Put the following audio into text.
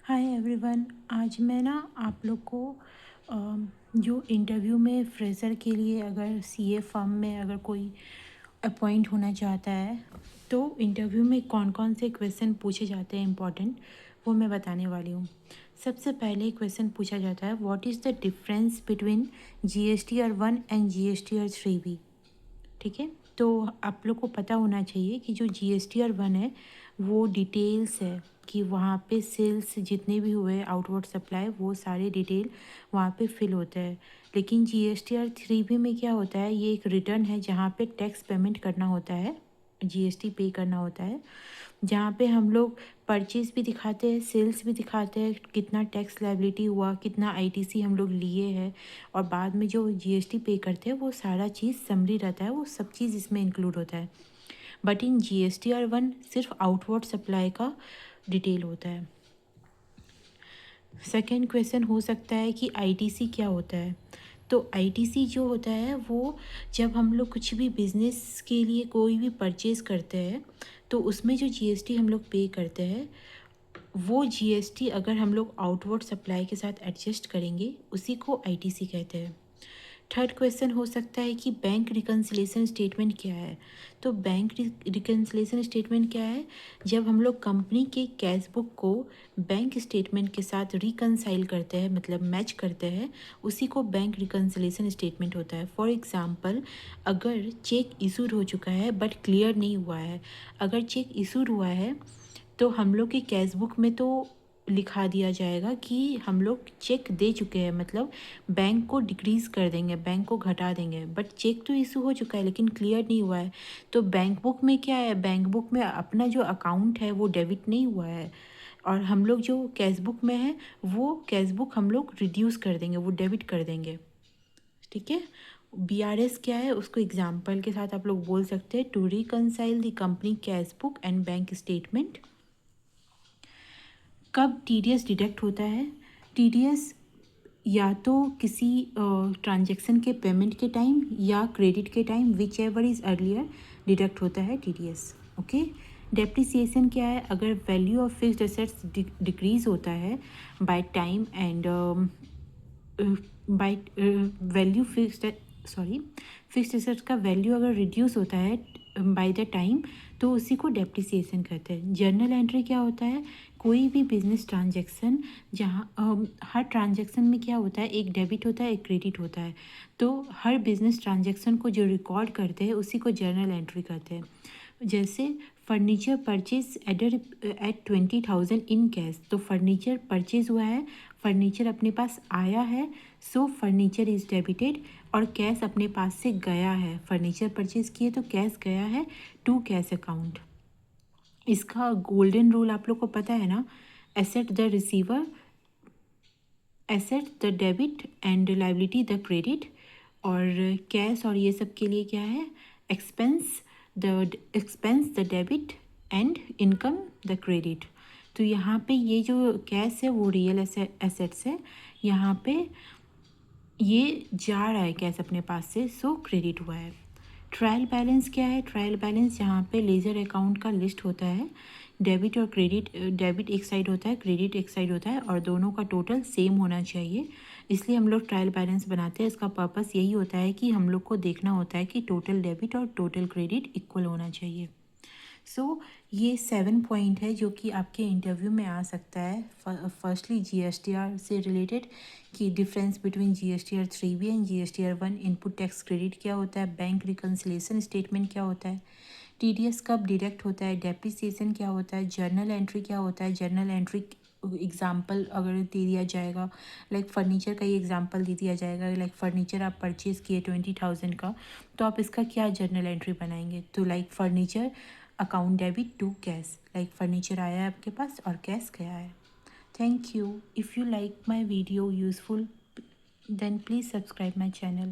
Hi everyone. आज मैं ना आप लोग को जो इंटरव्यू में फ्रेशर के लिए अगर सीए फर्म में अगर कोई अपॉइंट होना चाहता है तो इंटरव्यू में कौन कौन से क्वेश्चन पूछे जाते हैं इम्पोर्टेंट, वो मैं बताने वाली हूँ। सबसे पहले क्वेश्चन पूछा जाता है, what is the difference between GSTR 1 and GSTR 3B। ठीक है, तो आप लोग को पता होना चाहिए कि जो जीएसटीआर 1 है वो डिटेल्स है कि वहाँ पे सेल्स जितने भी हुए आउटवर्ड सप्लाई वो सारे डिटेल वहाँ पे फिल होता है। लेकिन जीएसटीआर 3B में क्या होता है, ये एक रिटर्न है जहाँ पे टैक्स पेमेंट करना होता है, जीएसटी पे करना होता है, जहाँ पे हम लोग परचेज भी दिखाते हैं, सेल्स भी दिखाते हैं, कितना टैक्स लायबिलिटी हुआ, कितना आईटीसी हम लोग लिए हैं, और बाद में जो जीएसटी पे करते हैं वो सारा चीज़ समरी रहता है, वो सब चीज़ इसमें इंक्लूड होता है। बट इन जीएसटीआर 1 सिर्फ आउटवर्ड सप्लाई का डिटेल होता है। सेकेंड क्वेश्चन हो सकता है कि आईटीसी क्या होता है। तो आईटीसी जो होता है वो जब हम लोग कुछ भी बिजनेस के लिए कोई भी परचेज करते हैं तो उसमें जो जीएसटी हम लोग पे करते हैं वो जीएसटी अगर हम लोग आउटवर्ड सप्लाई के साथ एडजस्ट करेंगे उसी को आईटीसी कहते हैं। थर्ड क्वेश्चन हो सकता है कि बैंक रिकन्सिलेशन स्टेटमेंट क्या है। तो बैंक रिकन्सिलेशन स्टेटमेंट क्या है, जब हम लोग कंपनी के कैश बुक को बैंक स्टेटमेंट के साथ रिकन्साइल करते हैं, मतलब मैच करते हैं, उसी को बैंक रिकन्सिलेशन स्टेटमेंट होता है। फॉर एग्जांपल, अगर चेक इशूड हो चुका है बट क्लियर नहीं हुआ है, अगर चेक इशूड हुआ है तो हम लोग के कैश बुक में तो लिखा दिया जाएगा कि हम लोग चेक दे चुके हैं, मतलब बैंक को डिक्रीज़ कर देंगे, बैंक को घटा देंगे, बट चेक तो इशू हो चुका है लेकिन क्लियर नहीं हुआ है। तो बैंक बुक में क्या है, बैंक बुक में अपना जो अकाउंट है वो डेबिट नहीं हुआ है, और हम लोग जो कैश बुक में है वो कैश बुक हम लोग रिड्यूस कर देंगे, वो डेबिट कर देंगे। ठीक है, बीआरएस क्या है उसको एग्जाम्पल के साथ आप लोग बोल सकते हैं, to reconcile the company cash book and bank statement. कब टीडीएस डिडक्ट होता है, टीडीएस या तो किसी ट्रांजैक्शन के पेमेंट के टाइम या क्रेडिट के time, which ever is earlier, deduct होता है टीडीएस। ओके, डेप्रिसिएशन क्या है, अगर value of fixed assets decrease होता है by time and by value fixed assets का वैल्यू अगर रिड्यूस होता है बाय द टाइम तो उसी को डेप्रिसिएशन कहते हैं। जर्नल एंट्री क्या होता है, कोई भी बिजनेस ट्रांजैक्शन जहाँ हर ट्रांजैक्शन में क्या होता है, एक डेबिट होता है एक क्रेडिट होता है, तो हर बिजनेस ट्रांजैक्शन को जो रिकॉर्ड करते हैं उसी को जर्नल एंट्री कहते हैं। जैसे furniture purchase at 20,000 in cash, तो फर्नीचर परचेज हुआ है, फर्नीचर अपने पास आया है, सो फर्नीचर इज़ डेबिटेड, और कैश अपने पास से गया है, फर्नीचर परचेज किए तो कैश गया है टू कैश अकाउंट। इसका गोल्डन रूल आप लोग को पता है ना, asset the receiver, asset the debit and liability the credit, और कैश और ये सब के लिए क्या है, expense the debit and income the credit. तो यहाँ पे ये जो कैश है वो रियल एसेट्स है, यहाँ पे ये जा रहा है कैश अपने पास से, सो क्रेडिट हुआ है। ट्रायल बैलेंस क्या है, ट्रायल बैलेंस यहाँ पे लेजर अकाउंट का लिस्ट होता है, डेबिट और क्रेडिट, डेबिट एक साइड होता है क्रेडिट एक साइड होता है, और दोनों का टोटल सेम होना चाहिए, इसलिए हम लोग ट्रायल बैलेंस बनाते हैं। इसका पर्पस यही होता है कि हम लोग को देखना होता है कि टोटल डेबिट और टोटल क्रेडिट इक्वल होना चाहिए। सो ये 7 पॉइंट है जो कि आपके इंटरव्यू में आ सकता है। फर्स्टली जीएसटीआर से रिलेटेड कि difference between GSTR 3B and GSTR 1, input tax credit क्या होता है, बैंक रिकन्सिलेशन स्टेटमेंट क्या होता है, टीडीएस कब डिडक्ट होता है, डेप्रिसिएशन क्या होता है, जर्नल एंट्री क्या होता है, जर्नल एंट्री एग्जाम्पल अगर दे दिया जाएगा, लाइक फर्नीचर का ही एग्जाम्पल दे दिया जाएगा, लाइक फर्नीचर आप परचेज़ किए 20,000 का, तो आप इसका क्या जर्नल एंट्री बनाएंगे, तो like furniture account debit to cash, like furniture आया है आपके पास और कैश गया है। Thank you. If you like my video useful then please subscribe my channel.